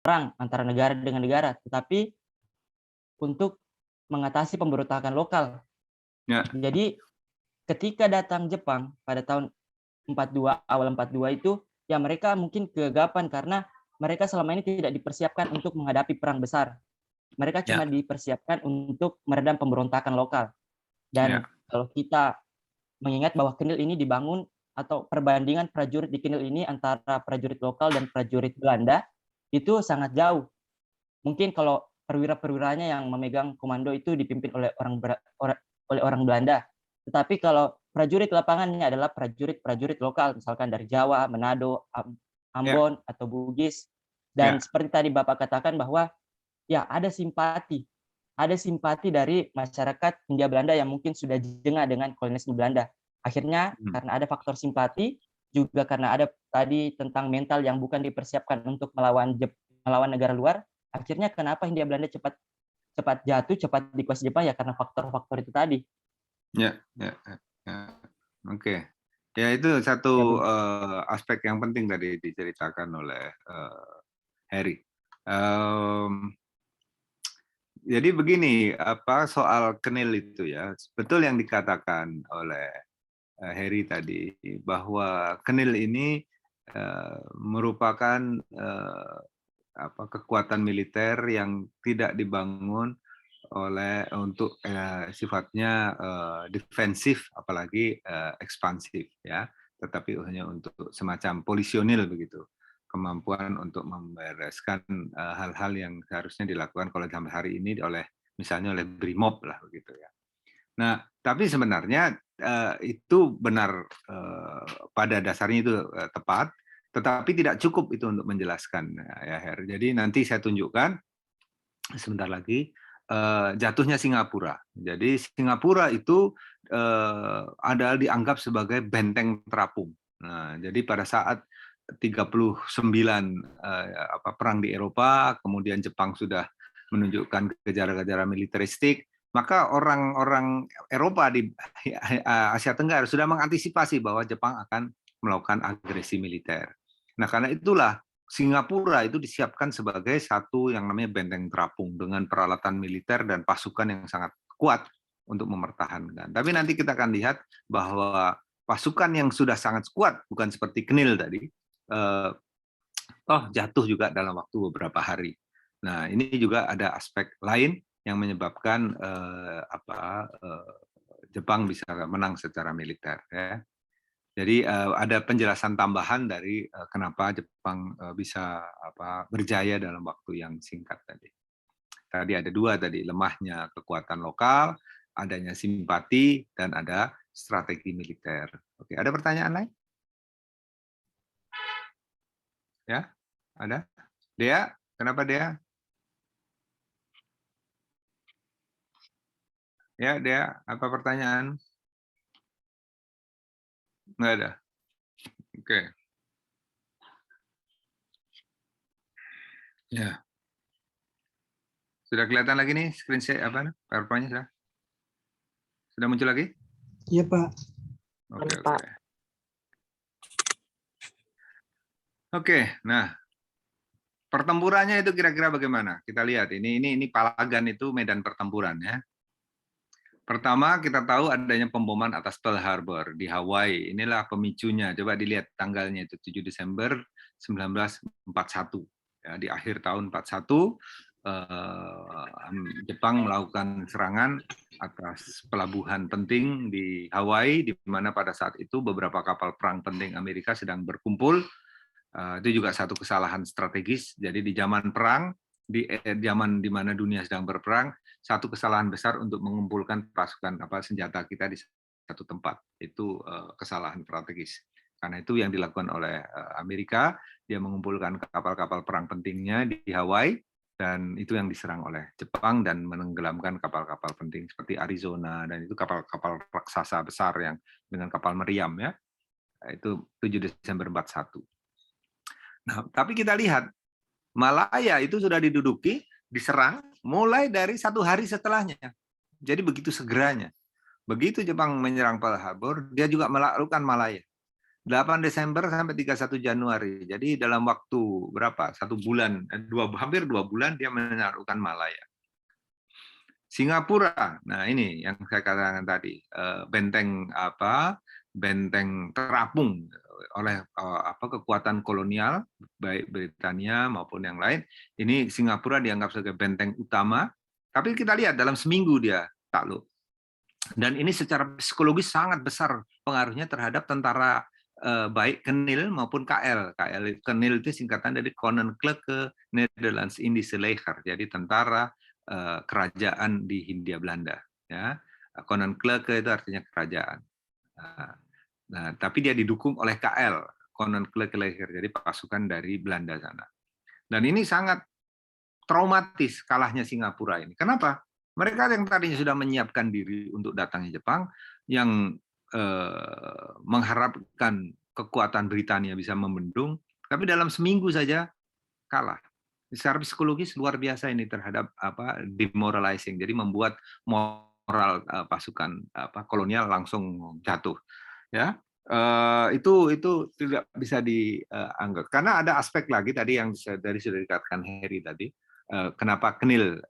perang antara negara dengan negara, tetapi untuk mengatasi pemberontakan lokal. Ya. Jadi ketika datang Jepang pada tahun 42, awal 42 itu, ya mereka mungkin kegagapan karena mereka selama ini tidak dipersiapkan untuk menghadapi perang besar. Mereka Ya. cuma dipersiapkan untuk meredam pemberontakan lokal. Dan Ya. kalau kita mengingat bahwa Kenil ini dibangun atau perbandingan prajurit di Kenil ini antara prajurit lokal dan prajurit Belanda itu sangat jauh. Mungkin kalau perwira-perwiranya yang memegang komando itu dipimpin oleh orang Belanda. Tetapi kalau prajurit lapangannya adalah prajurit-prajurit lokal, misalkan dari Jawa, Manado, Ya. Ambon, atau Bugis. Dan Ya. seperti tadi Bapak katakan bahwa ya ada simpati dari masyarakat Hindia Belanda yang mungkin sudah jengah dengan kolonialisme Belanda. Akhirnya karena ada faktor simpati, juga karena ada tadi tentang mental yang bukan dipersiapkan untuk melawan negara luar, akhirnya kenapa Hindia Belanda cepat jatuh, cepat dikuasai Jepang ya karena faktor-faktor itu tadi. Ya. Ya. Ya. Oke. Ya, itu Ya, satu aspek yang penting tadi diceritakan oleh Heri. Jadi begini, soal Kenil itu ya, betul yang dikatakan oleh Heri tadi bahwa Kenil ini merupakan kekuatan militer yang tidak dibangun untuk sifatnya defensif, apalagi ekspansif ya, tetapi hanya untuk semacam polisionil begitu, kemampuan untuk membereskan hal-hal yang seharusnya dilakukan kalau sampai hari ini oleh misalnya oleh Brimob lah begitu ya. Nah, tapi sebenarnya itu benar, pada dasarnya itu tepat, tetapi tidak cukup itu untuk menjelaskan ya Her. Jadi nanti saya tunjukkan sebentar lagi jatuhnya Singapura. Jadi Singapura itu adalah dianggap sebagai benteng terapung. Nah, jadi pada saat 39 perang di Eropa, kemudian Jepang sudah menunjukkan gejala-gejala militeristik, maka orang-orang Eropa di Asia Tenggara sudah mengantisipasi bahwa Jepang akan melakukan agresi militer. Nah, karena itulah Singapura itu disiapkan sebagai satu yang namanya benteng terapung dengan peralatan militer dan pasukan yang sangat kuat untuk mempertahankan. Tapi nanti kita akan lihat bahwa pasukan yang sudah sangat kuat, bukan seperti Knil tadi, jatuh juga dalam waktu beberapa hari. Nah, ini juga ada aspek lain yang menyebabkan Jepang bisa menang secara militer. Ya. Jadi ada penjelasan tambahan dari kenapa Jepang bisa berjaya dalam waktu yang singkat tadi. Tadi ada dua tadi, lemahnya kekuatan lokal, adanya simpati, dan ada strategi militer. Oke, ada pertanyaan lain? Ya, ada? Dea, kenapa Dea? Ya, Dea, apa pertanyaan? Nggak ada. Oke. Ya. Sudah kelihatan lagi nih screen share PowerPoint-nya sudah? Sudah muncul lagi? Iya, Pak. Oke, oke. Oke, nah pertempurannya itu kira-kira bagaimana? Kita lihat ini Palagan itu medan pertempuran ya. Pertama kita tahu adanya pemboman atas Pearl Harbor di Hawaii. Inilah pemicunya. Coba dilihat tanggalnya itu 7 Desember 1941. Ya, di akhir tahun 41 Jepang melakukan serangan atas pelabuhan penting di Hawaii, di mana pada saat itu beberapa kapal perang penting Amerika sedang berkumpul. Itu juga satu kesalahan strategis. Jadi di zaman perang, di zaman di mana dunia sedang berperang, satu kesalahan besar untuk mengumpulkan pasukan senjata kita di satu tempat. Itu kesalahan strategis. Karena itu yang dilakukan oleh Amerika, dia mengumpulkan kapal-kapal perang pentingnya di Hawaii, dan itu yang diserang oleh Jepang dan menenggelamkan kapal-kapal penting seperti Arizona, dan itu kapal-kapal raksasa besar yang dengan kapal meriam ya. Itu 7 Desember 41. Nah, tapi kita lihat, Malaya itu sudah diduduki, diserang, mulai dari 1 hari setelahnya. Jadi begitu segeranya. Begitu Jepang menyerang Pearl Harbor, dia juga melakukan Malaya. 8 Desember sampai 31 Januari. Jadi dalam waktu berapa? 1 bulan, hampir 2 bulan dia menaklukkan Malaya. Singapura, nah ini yang saya katakan tadi, benteng apa? Benteng terapung oleh kekuatan kolonial, baik Britania maupun yang lain. Ini Singapura dianggap sebagai benteng utama, tapi kita lihat dalam seminggu dia takluk. Dan ini secara psikologis sangat besar pengaruhnya terhadap tentara baik Kenil maupun KL. Kenil itu singkatan dari Koninklijke Nederlands Indische Leger, jadi tentara kerajaan di Hindia Belanda. Ya, Koninklijke itu artinya kerajaan. Nah, tapi dia didukung oleh KL, Koninklijke Leger, jadi pasukan dari Belanda sana. Dan ini sangat traumatis kalahnya Singapura ini. Kenapa? Mereka yang tadinya sudah menyiapkan diri untuk datangnya Jepang, yang mengharapkan kekuatan Britania bisa membendung, tapi dalam seminggu saja kalah. Secara psikologis luar biasa ini terhadap demoralizing. Jadi membuat moral pasukan kolonial langsung jatuh. Ya, itu tidak bisa dianggap. Karena ada aspek lagi tadi yang sudah dikatakan Heri tadi. Kenapa Kenil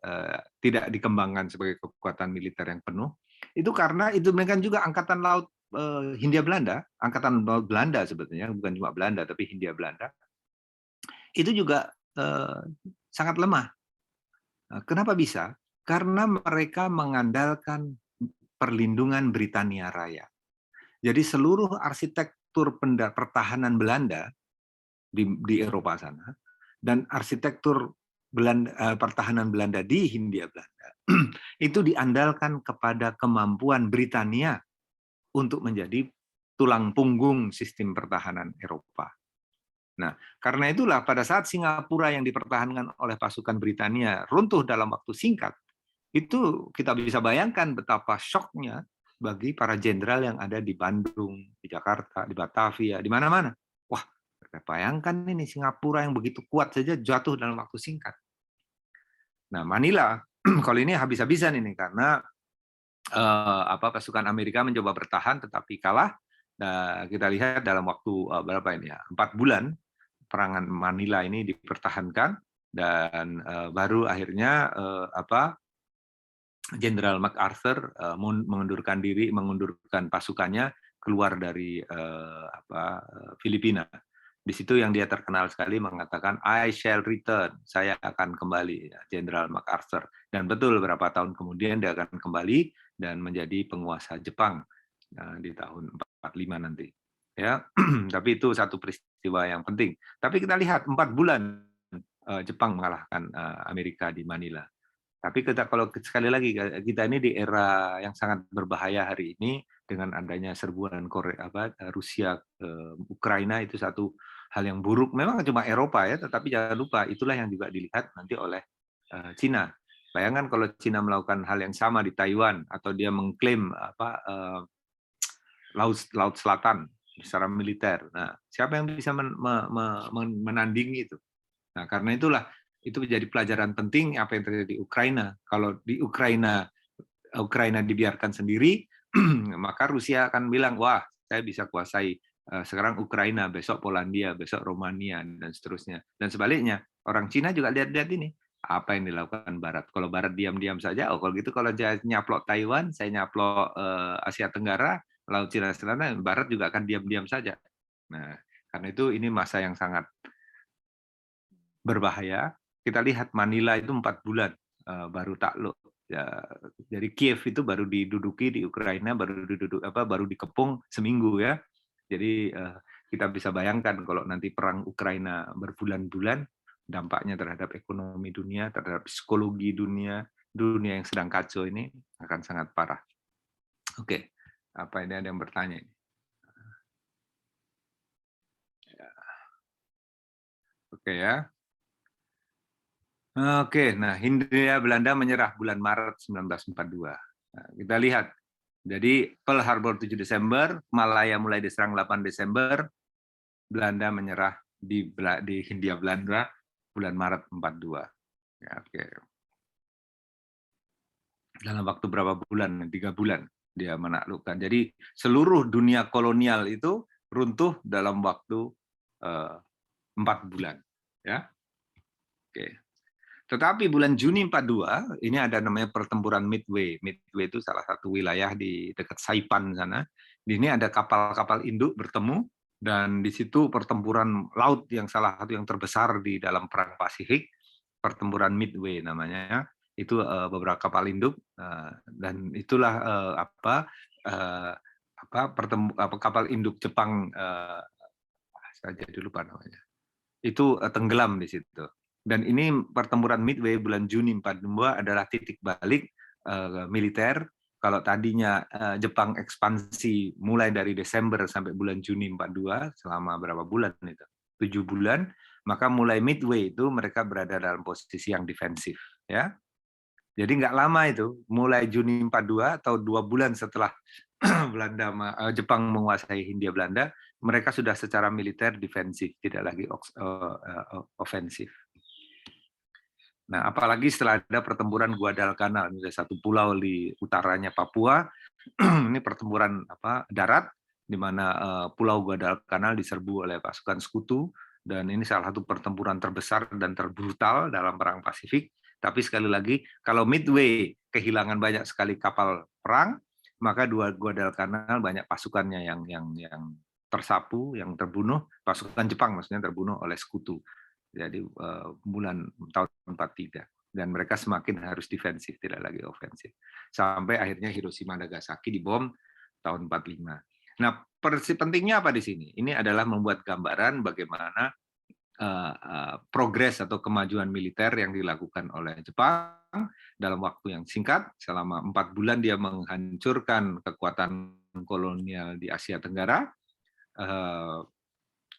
tidak dikembangkan sebagai kekuatan militer yang penuh? Itu karena itu mereka juga angkatan laut Hindia Belanda, angkatan laut Belanda sebetulnya, bukan cuma Belanda tapi Hindia Belanda. Itu juga sangat lemah. Kenapa bisa? Karena mereka mengandalkan perlindungan Britania Raya. Jadi seluruh arsitektur pertahanan Belanda di Eropa sana dan arsitektur pertahanan Belanda di Hindia Belanda itu diandalkan kepada kemampuan Britania untuk menjadi tulang punggung sistem pertahanan Eropa. Nah, karena itulah pada saat Singapura yang dipertahankan oleh pasukan Britania runtuh dalam waktu singkat, itu kita bisa bayangkan betapa syoknya bagi para jenderal yang ada di Bandung, di Jakarta, di Batavia, di mana-mana. Wah, bayangkan ini Singapura yang begitu kuat saja jatuh dalam waktu singkat. Nah, Manila, kalau ini habis-habisan ini karena pasukan Amerika mencoba bertahan tetapi kalah. Nah, kita lihat dalam waktu berapa ini ya? 4 bulan perangan Manila ini dipertahankan dan baru akhirnya Jenderal MacArthur mengundurkan pasukannya keluar dari Filipina. Di situ yang dia terkenal sekali mengatakan I shall return, saya akan kembali, Jenderal MacArthur. Dan betul beberapa tahun kemudian dia akan kembali dan menjadi penguasa Jepang di tahun 45 nanti. Ya, tapi itu satu peristiwa yang penting. Tapi kita lihat 4 bulan Jepang mengalahkan Amerika di Manila. Tapi kalau sekali lagi kita ini di era yang sangat berbahaya hari ini dengan adanya serbuan Rusia ke Ukraina, itu satu hal yang buruk. Memang cuma Eropa ya, tetapi jangan lupa itulah yang juga dilihat nanti oleh Cina. Bayangkan kalau Cina melakukan hal yang sama di Taiwan atau dia mengklaim Laut Selatan secara militer. Nah, siapa yang bisa menandingi itu? Nah, karena itulah itu menjadi pelajaran penting apa yang terjadi di Ukraina. Kalau di Ukraina dibiarkan sendiri, maka Rusia akan bilang, wah, saya bisa kuasai sekarang Ukraina, besok Polandia, besok Romania, dan seterusnya. Dan sebaliknya, orang Cina juga lihat-lihat ini. Apa yang dilakukan Barat. Kalau Barat diam-diam saja, kalau gitu kalau saya nyaplok Taiwan, saya nyaplok Asia Tenggara, Laut Cina Selatan, Barat juga akan diam-diam saja. Nah, karena itu ini masa yang sangat berbahaya. Kita lihat Manila itu 4 bulan baru takluk. Ya, dari Kiev itu baru diduduki di Ukraina, baru dikepung seminggu ya. Jadi kita bisa bayangkan kalau nanti perang Ukraina berbulan-bulan, dampaknya terhadap ekonomi dunia, terhadap psikologi dunia yang sedang kacau ini akan sangat parah. Oke, apa ini ada yang bertanya? Oke ya. Oke, nah Hindia Belanda menyerah bulan Maret 1942. Nah, kita lihat, jadi Pearl Harbor 7 Desember, Malaya mulai diserang 8 Desember, Belanda menyerah di Hindia Belanda bulan Maret 42. Ya, oke. Dalam waktu berapa bulan? 3 bulan dia menaklukkan. Jadi seluruh dunia kolonial itu runtuh dalam waktu 4 bulan. Ya, oke. Tetapi bulan Juni 42 ini ada namanya pertempuran Midway. Midway itu salah satu wilayah di dekat Saipan sana. Di ini ada kapal-kapal induk bertemu dan di situ pertempuran laut yang salah satu yang terbesar di dalam Perang Pasifik. Pertempuran Midway namanya. Itu beberapa kapal induk dan itulah kapal induk Jepang, saya jadi lupa namanya. Itu tenggelam di situ. Dan ini pertempuran Midway bulan Juni 42 adalah titik balik militer. Kalau tadinya Jepang ekspansi mulai dari Desember sampai bulan Juni 42 selama berapa bulan itu? 7 bulan, maka mulai Midway itu mereka berada dalam posisi yang defensif, ya. Jadi nggak lama itu, mulai Juni 42 atau 2 bulan setelah Jepang menguasai Hindia Belanda, mereka sudah secara militer defensif, tidak lagi ofensif. Nah, apalagi setelah ada pertempuran Guadalcanal, ini satu pulau di utaranya Papua, ini pertempuran darat, di mana Pulau Guadalcanal diserbu oleh pasukan Sekutu, dan ini salah satu pertempuran terbesar dan terbrutal dalam Perang Pasifik. Tapi sekali lagi, kalau Midway kehilangan banyak sekali kapal perang, maka Guadalcanal banyak pasukannya yang tersapu, yang terbunuh, pasukan Jepang maksudnya terbunuh oleh Sekutu. Jadi tahun 43, dan mereka semakin harus defensif, tidak lagi ofensif, sampai akhirnya Hiroshima Nagasaki dibom tahun 45. Nah, pentingnya apa di sini? Ini adalah membuat gambaran bagaimana progres atau kemajuan militer yang dilakukan oleh Jepang dalam waktu yang singkat. Selama 4 bulan dia menghancurkan kekuatan kolonial di Asia Tenggara,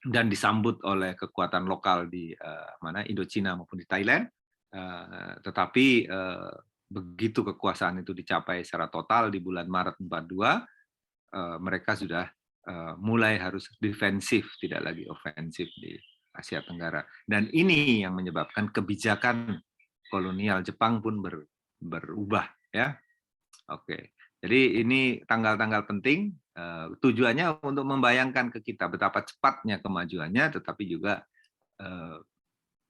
dan disambut oleh kekuatan lokal di Indochina maupun di Thailand. Tetapi begitu kekuasaan itu dicapai secara total di bulan Maret 42, mereka sudah mulai harus defensif, tidak lagi ofensif di Asia Tenggara. Dan ini yang menyebabkan kebijakan kolonial Jepang pun berubah, ya. Oke. Jadi ini tanggal-tanggal penting, tujuannya untuk membayangkan ke kita betapa cepatnya kemajuannya, tetapi juga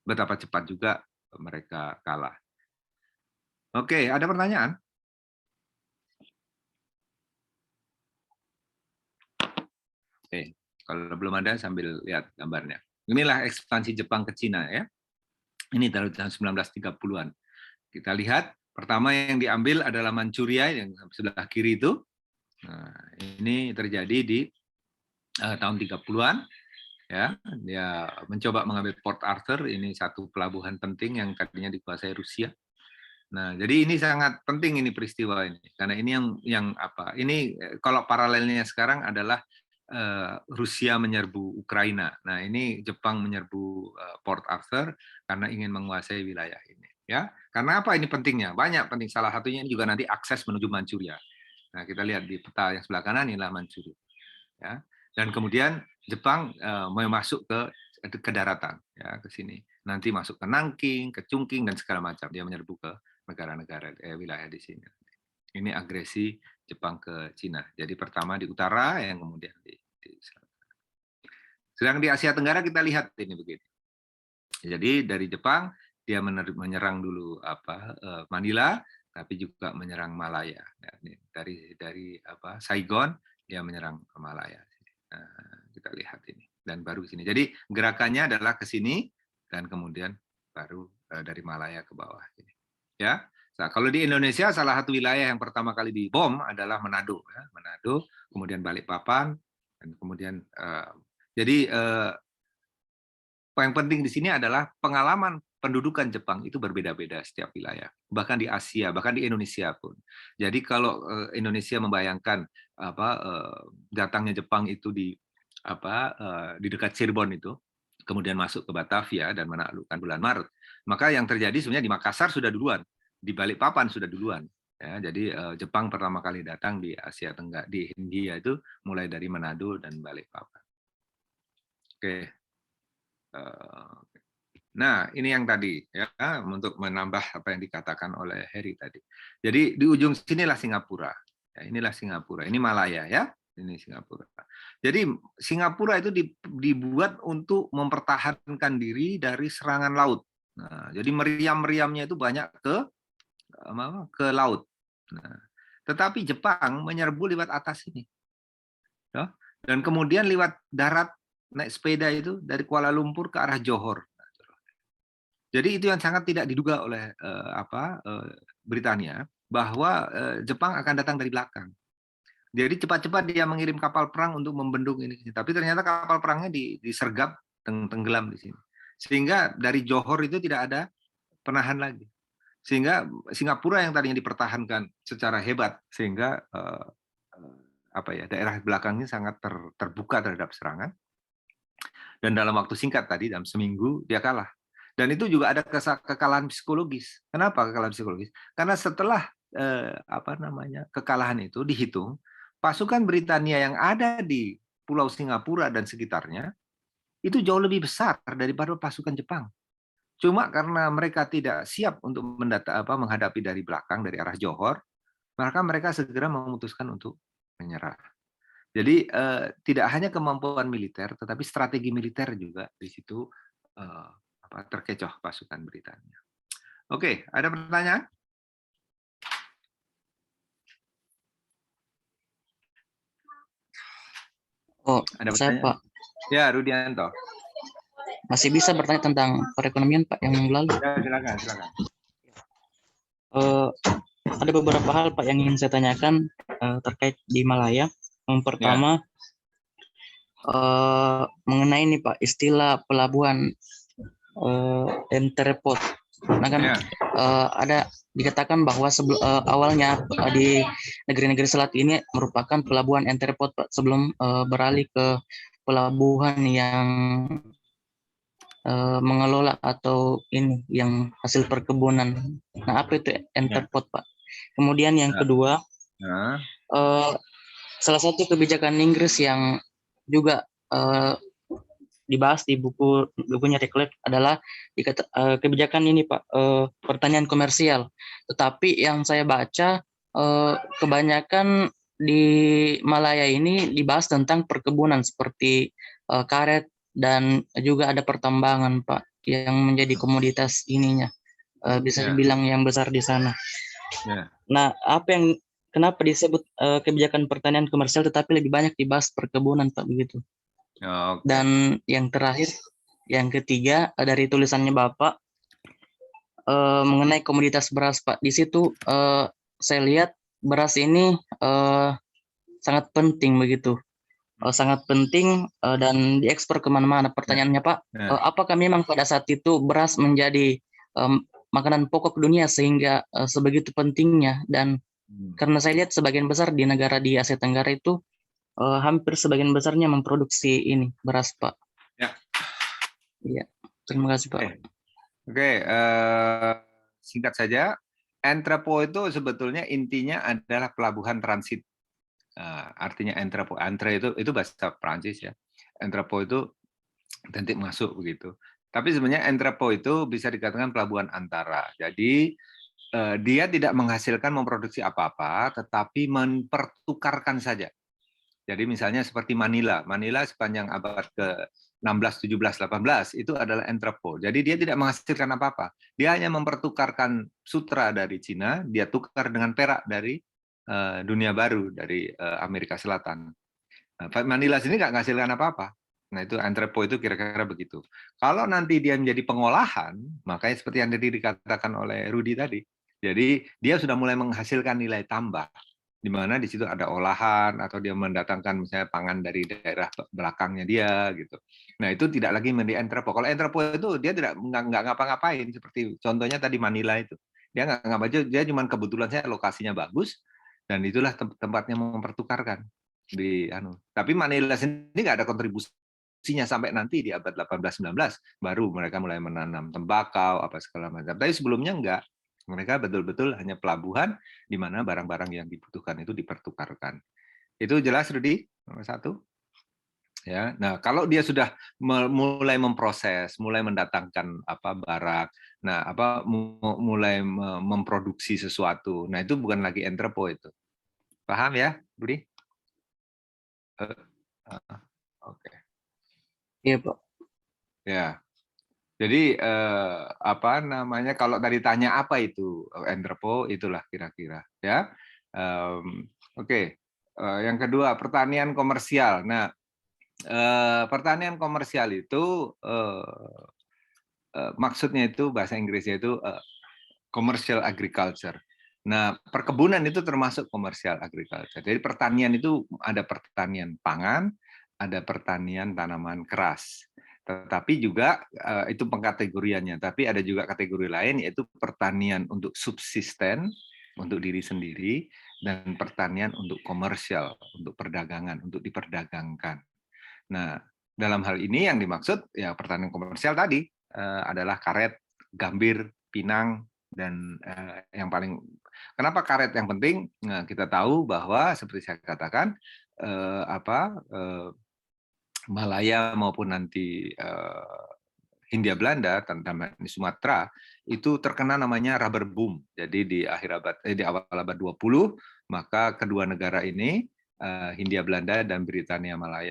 betapa cepat juga mereka kalah. Oke, ada pertanyaan? Oke, kalau belum ada sambil lihat gambarnya. Inilah ekspansi Jepang ke Cina, ya. Ini dari tahun 1930-an. Kita lihat, pertama yang diambil adalah Manchuria yang sebelah kiri itu. Nah, ini terjadi di tahun 30-an, ya. Dia mencoba mengambil Port Arthur, ini satu pelabuhan penting yang tadinya dikuasai Rusia. Nah, jadi ini sangat penting ini peristiwa ini, karena ini yang apa? Ini kalau paralelnya sekarang adalah Rusia menyerbu Ukraina. Nah, ini Jepang menyerbu Port Arthur karena ingin menguasai wilayah ini. Ya, karena apa ini pentingnya? Banyak penting. Salah satunya ini juga nanti akses menuju Manchuria. Nah, kita lihat di peta yang sebelah kanan inilah Manchuria. Ya, dan kemudian Jepang mau masuk ke daratan, ya, ke sini. Nanti masuk ke Nanking, ke Chungking dan segala macam. Dia menyerbu ke negara-negara wilayah di sini. Ini agresi Jepang ke Cina. Jadi pertama di utara, yang kemudian di sedang di Asia Tenggara kita lihat ini begini. Jadi dari Jepang dia menyerang dulu Manila, tapi juga menyerang Malaya. Dari Saigon dia menyerang Malaya. Nah, kita lihat ini dan baru ke sini. Jadi gerakannya adalah ke sini dan kemudian baru dari Malaya ke bawah. Ya. Nah, kalau di Indonesia salah satu wilayah yang pertama kali dibom adalah Manado, ya. Manado, kemudian Balikpapan, dan kemudian jadi yang penting di sini adalah pengalaman pendudukan Jepang itu berbeda-beda setiap wilayah, bahkan di Asia, bahkan di Indonesia pun. Jadi kalau Indonesia membayangkan datangnya Jepang itu di dekat Cirebon itu, kemudian masuk ke Batavia dan menaklukkan bulan Maret, maka yang terjadi sebenarnya di Makassar sudah duluan. Di Balikpapan sudah duluan, ya. Jadi Jepang pertama kali datang di Asia Tenggara, di Hindia itu mulai dari Manado dan Balikpapan. Oke. Nah, ini yang tadi, ya, untuk menambah apa yang dikatakan oleh Heri tadi. Jadi di ujung sinilah Singapura. Ya, inilah Singapura. Ini Malaya, ya. Ini Singapura. Jadi Singapura itu dibuat untuk mempertahankan diri dari serangan laut. Nah, jadi meriam-meriamnya itu banyak ke laut. Nah, tetapi Jepang menyerbu lewat atas ini, ya. Dan kemudian lewat darat naik sepeda itu dari Kuala Lumpur ke arah Johor. Jadi itu yang sangat tidak diduga oleh Britania, bahwa Jepang akan datang dari belakang. Jadi cepat-cepat dia mengirim kapal perang untuk membendung ini. Tapi ternyata kapal perangnya disergap, tenggelam di sini. Sehingga dari Johor itu tidak ada penahan lagi. Sehingga Singapura yang tadinya dipertahankan secara hebat, sehingga daerah belakangnya sangat terbuka terhadap serangan. Dan dalam waktu singkat tadi, dalam seminggu, dia kalah. Dan itu juga ada kekalahan psikologis. Kenapa kekalahan psikologis? Karena setelah kekalahan itu dihitung, pasukan Britania yang ada di Pulau Singapura dan sekitarnya itu jauh lebih besar daripada pasukan Jepang. Cuma karena mereka tidak siap untuk menghadapi dari belakang, dari arah Johor, maka mereka segera memutuskan untuk menyerah. Jadi tidak hanya kemampuan militer, tetapi strategi militer juga di situ terkecoh pasukan Britania. Oke, ada pertanyaan? Oh, Ada saya pertanyaan? Pak Ya, Rudianto. masih bisa bertanya tentang perekonomian Pak yang lalu. Ya, silakan. Ada beberapa hal Pak yang ingin saya tanyakan terkait di Malaya. Yang pertama mengenai ini Pak istilah pelabuhan entrepot. Nah kan ada dikatakan bahwa awalnya di negeri-negeri selat ini merupakan pelabuhan entrepot Pak, sebelum beralih ke pelabuhan yang mengelola atau ini yang hasil perkebunan. Nah, apa itu entrepot Pak? Kemudian yang kedua, salah satu kebijakan Inggris yang juga dibahas di bukunya Reclave adalah kebijakan ini Pak, pertanian komersial. Tetapi yang saya baca kebanyakan di Malaya ini dibahas tentang perkebunan seperti karet dan juga ada pertambangan Pak yang menjadi komoditas ininya, bisa dibilang yang besar di sana. Nah, kenapa disebut kebijakan pertanian komersial tetapi lebih banyak dibahas perkebunan Pak begitu? Dan yang terakhir, yang ketiga dari tulisannya Bapak mengenai komoditas beras Pak. Di situ saya lihat beras ini sangat penting begitu, sangat penting dan diekspor kemana-mana. Pertanyaannya Pak, apakah memang pada saat itu beras menjadi makanan pokok dunia sehingga sebegitu pentingnya? Dan karena saya lihat sebagian besar di negara di Asia Tenggara itu hampir sebagian besarnya memproduksi ini beras Pak. Ya, terima kasih Pak. Oke, singkat saja, entrepot itu sebetulnya intinya adalah pelabuhan transit. Artinya entrepot, itu bahasa Prancis ya. Entrepot itu titik masuk begitu. Tapi sebenarnya entrepot itu bisa dikatakan pelabuhan antara. Jadi dia tidak menghasilkan memproduksi apa-apa, tetapi mempertukarkan saja. Jadi misalnya seperti Manila sepanjang abad ke-16, 17, 18 itu adalah entrepot. Jadi dia tidak menghasilkan apa-apa. Dia hanya mempertukarkan sutra dari Cina, dia tukar dengan perak dari dunia baru, dari Amerika Selatan. Manila sini nggak menghasilkan apa-apa. Nah itu entrepot itu kira-kira begitu. Kalau nanti dia menjadi pengolahan, makanya seperti yang tadi dikatakan oleh Rudi tadi, jadi dia sudah mulai menghasilkan nilai tambah, di mana di situ ada olahan atau dia mendatangkan misalnya pangan dari daerah belakangnya dia gitu. Nah itu tidak lagi menjadi entrepot. Kalau entrepot itu dia nggak ngapa-ngapain, seperti contohnya tadi Manila itu, dia nggak ngapain, dia cuma kebetulan saya lokasinya bagus dan itulah tempatnya mempertukarkan Tapi Manila sendiri nggak ada kontribusinya sampai nanti di abad 18-19 baru mereka mulai menanam tembakau apa segala macam. Tapi sebelumnya enggak. Mereka betul-betul hanya pelabuhan di mana barang-barang yang dibutuhkan itu dipertukarkan. Itu jelas, Rudi? Nomor 1. Ya. Nah, kalau dia sudah mulai memproses, mulai mendatangkan barang, mulai memproduksi sesuatu. Nah, itu bukan lagi entrepot itu. Paham ya, Rudi? Oke. Iya, Pak. Ya. Jadi apa namanya? Kalau tadi tanya apa itu entrepot, itulah kira-kira ya. Oke. Yang kedua pertanian komersial. Nah, pertanian komersial itu maksudnya itu bahasa Inggrisnya itu commercial agriculture. Nah, perkebunan itu termasuk commercial agriculture. Jadi pertanian itu ada pertanian pangan, ada pertanian tanaman keras. Tetapi juga itu pengkategoriannya. Tapi ada juga kategori lain yaitu pertanian untuk subsisten, untuk diri sendiri, dan pertanian untuk komersial, untuk perdagangan, untuk diperdagangkan. Nah, dalam hal ini yang dimaksud ya pertanian komersial tadi adalah karet, gambir, pinang, dan yang paling kenapa karet yang penting? Nah, kita tahu bahwa seperti saya katakan Malaya maupun nanti Hindia Belanda, terutama di Sumatera, itu terkena namanya rubber boom. Jadi di awal abad 20, maka kedua negara ini, Hindia Belanda dan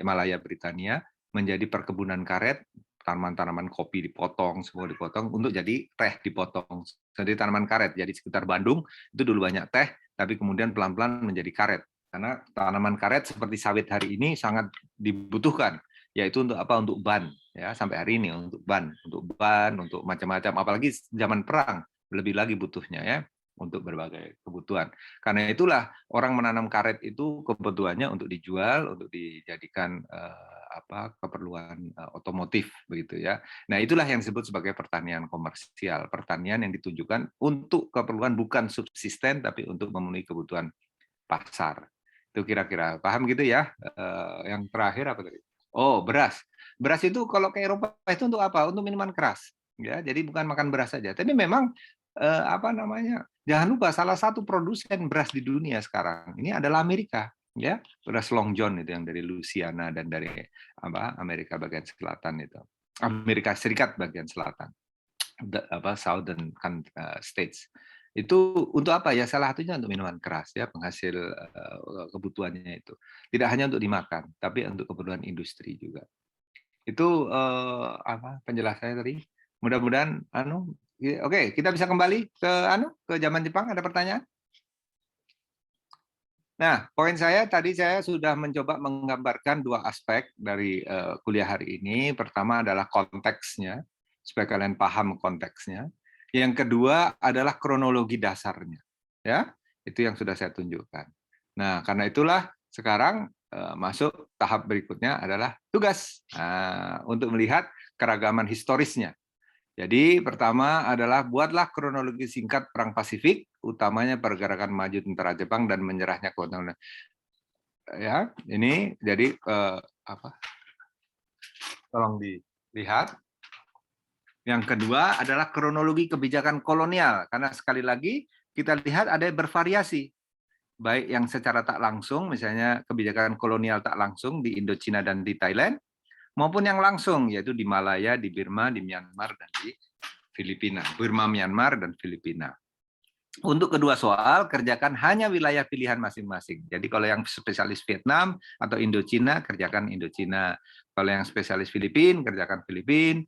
Malaya Britania, menjadi perkebunan karet, tanaman-tanaman kopi dipotong, semua dipotong, untuk jadi teh dipotong. Jadi tanaman karet, jadi sekitar Bandung, itu dulu banyak teh, tapi kemudian pelan-pelan menjadi karet. Karena tanaman karet seperti sawit hari ini sangat dibutuhkan, yaitu untuk apa? Untuk ban, ya sampai hari ini untuk ban, untuk macam-macam. Apalagi zaman perang lebih lagi butuhnya ya untuk berbagai kebutuhan. Karena itulah orang menanam karet itu kebutuhannya untuk dijual, untuk dijadikan keperluan otomotif begitu ya. Nah itulah yang disebut sebagai pertanian komersial, pertanian yang ditujukan untuk keperluan bukan subsisten tapi untuk memenuhi kebutuhan pasar. Itu kira-kira paham gitu ya. Yang terakhir apa tadi? Oh, beras. Beras itu kalau ke Eropa itu untuk apa? Untuk minuman keras. Ya, jadi bukan makan beras saja. Tapi memang apa namanya? Jangan lupa salah satu produsen beras di dunia sekarang ini adalah Amerika. Ya, beras Long John itu yang dari Louisiana dan dari Amerika bagian selatan itu. Amerika Serikat bagian selatan. Southern states. Itu untuk apa ya? Salah satunya untuk minuman keras ya, penghasil kebutuhannya itu. Tidak hanya untuk dimakan, tapi untuk kebutuhan industri juga. Itu penjelasannya tadi. Mudah-mudahan oke, kita bisa kembali ke zaman Jepang. Ada pertanyaan? Nah, poin saya tadi saya sudah mencoba menggambarkan dua aspek dari kuliah hari ini. Pertama adalah konteksnya, supaya kalian paham konteksnya. Yang kedua adalah kronologi dasarnya. Ya, itu yang sudah saya tunjukkan. Nah, karena itulah sekarang masuk tahap berikutnya adalah tugas untuk melihat keragaman historisnya. Jadi pertama adalah buatlah kronologi singkat Perang Pasifik, utamanya pergerakan maju tentara Jepang dan menyerahnya kewenangan. Ya, ini jadi tolong dilihat. Yang kedua adalah kronologi kebijakan kolonial, karena sekali lagi kita lihat ada bervariasi, baik yang secara tak langsung, misalnya kebijakan kolonial tak langsung di Indochina dan di Thailand, maupun yang langsung, yaitu di Malaya, di Burma, di Myanmar, dan di Filipina. Burma, Myanmar, dan Filipina. Untuk kedua soal, kerjakan hanya wilayah pilihan masing-masing. Jadi kalau yang spesialis Vietnam atau Indochina, kerjakan Indochina. Kalau yang spesialis Filipina, kerjakan Filipina,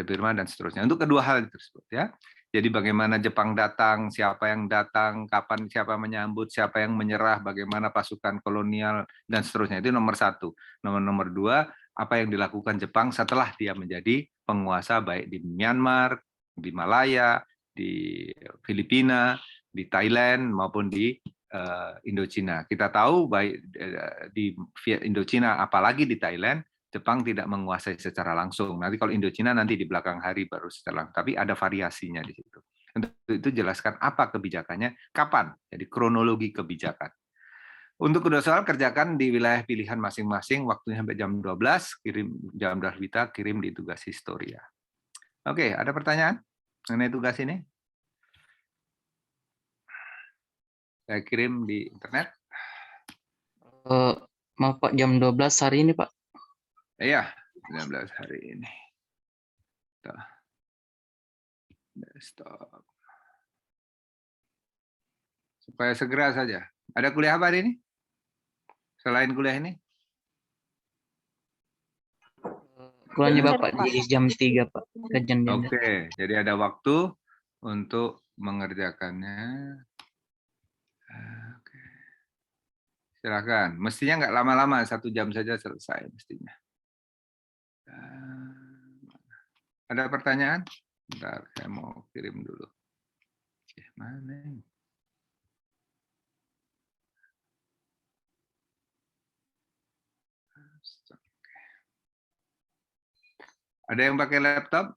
Burma, dan seterusnya. Untuk kedua hal tersebut ya. Jadi bagaimana Jepang datang, siapa yang datang, kapan siapa menyambut, siapa yang menyerah, bagaimana pasukan kolonial, dan seterusnya. Itu nomor satu. Nomor dua, apa yang dilakukan Jepang setelah dia menjadi penguasa baik di Myanmar, di Malaya, di Filipina, di Thailand, maupun di Indochina. Kita tahu baik di Indochina, apalagi di Thailand, Jepang tidak menguasai secara langsung. Nanti kalau Indochina nanti di belakang hari baru secara langsung. Tapi ada variasinya di situ. Untuk itu jelaskan apa kebijakannya, kapan. Jadi kronologi kebijakan. Untuk kedua soal kerjakan di wilayah pilihan masing-masing, waktunya sampai jam 12, kirim jam 12 Wita, kirim di tugas Historia. Oke, ada pertanyaan mengenai tugas ini? Saya kirim di internet. Maaf Pak, jam 12 hari ini Pak. Iya, 19 hari ini. Stop. Supaya segera saja. Ada kuliah apa hari ini? Selain kuliah ini? Keluarnya Bapak di jam 3, Pak. Kajian gender. Oke, jadi ada waktu untuk mengerjakannya. Oke. Silakan. Mestinya nggak lama-lama, 1 jam saja selesai mestinya. Ada pertanyaan? Bentar, saya mau kirim dulu. Mana ini? Ada yang pakai laptop?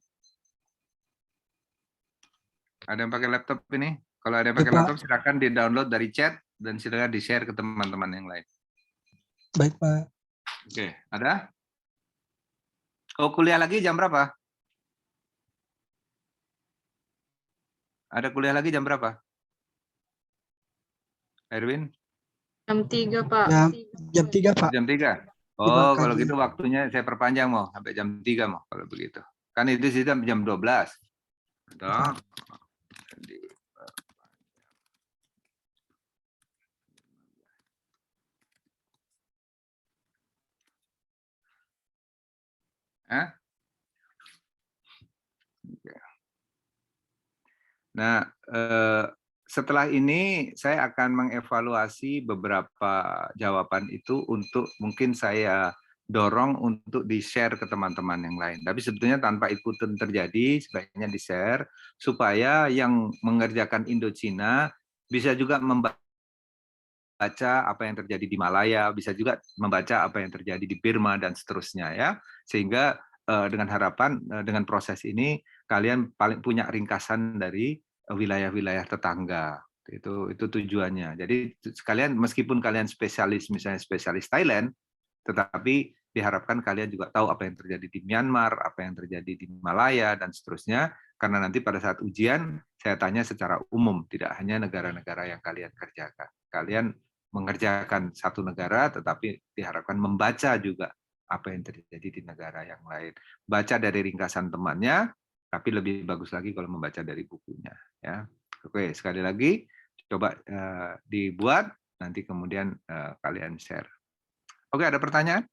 Ada yang pakai laptop ini? Kalau ada yang pakai laptop, silakan di-download dari chat dan silakan di-share ke teman-teman yang lain. Baik, Pak. Oke, ada? Oh, kuliah lagi jam berapa? Ada kuliah lagi jam berapa? Erwin? Jam 3, Pak. Jam 3, Pak. Jam 3? Oh, kalau gitu waktunya saya perpanjang mau sampai jam 3 mau kalau begitu. Kan itu sih jam 12. Betul. Nah, setelah ini saya akan mengevaluasi beberapa jawaban itu untuk mungkin saya dorong untuk di-share ke teman-teman yang lain. Tapi sebetulnya tanpa ikutan terjadi, sebaiknya di-share supaya yang mengerjakan Indochina bisa juga membaca apa yang terjadi di Malaya, bisa juga membaca apa yang terjadi di Burma dan seterusnya ya. Sehingga dengan harapan dengan proses ini kalian paling punya ringkasan dari wilayah-wilayah tetangga. Itu tujuannya. Jadi sekalian meskipun kalian spesialis misalnya spesialis Thailand, tetapi diharapkan kalian juga tahu apa yang terjadi di Myanmar, apa yang terjadi di Malaya dan seterusnya, karena nanti pada saat ujian saya tanya secara umum, tidak hanya negara-negara yang kalian kerjakan. Kalian mengerjakan satu negara, tetapi diharapkan membaca juga apa yang terjadi di negara yang lain. Baca dari ringkasan temannya, tapi lebih bagus lagi kalau membaca dari bukunya. Ya, oke, sekali lagi coba dibuat, nanti kemudian kalian share. Oke, ada pertanyaan?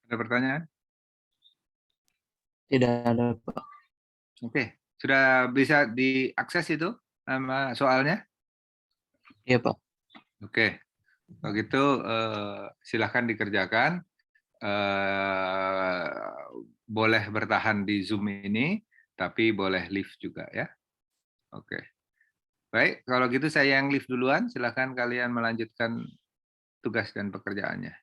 Ada pertanyaan? Tidak ada, Pak. Oke, sudah bisa diakses itu soalnya? Iya, Pak. Oke, kalau gitu silahkan dikerjakan. Boleh bertahan di Zoom ini, tapi boleh leave juga ya. Oke. Baik, kalau gitu saya yang leave duluan. Silahkan kalian melanjutkan tugas dan pekerjaannya.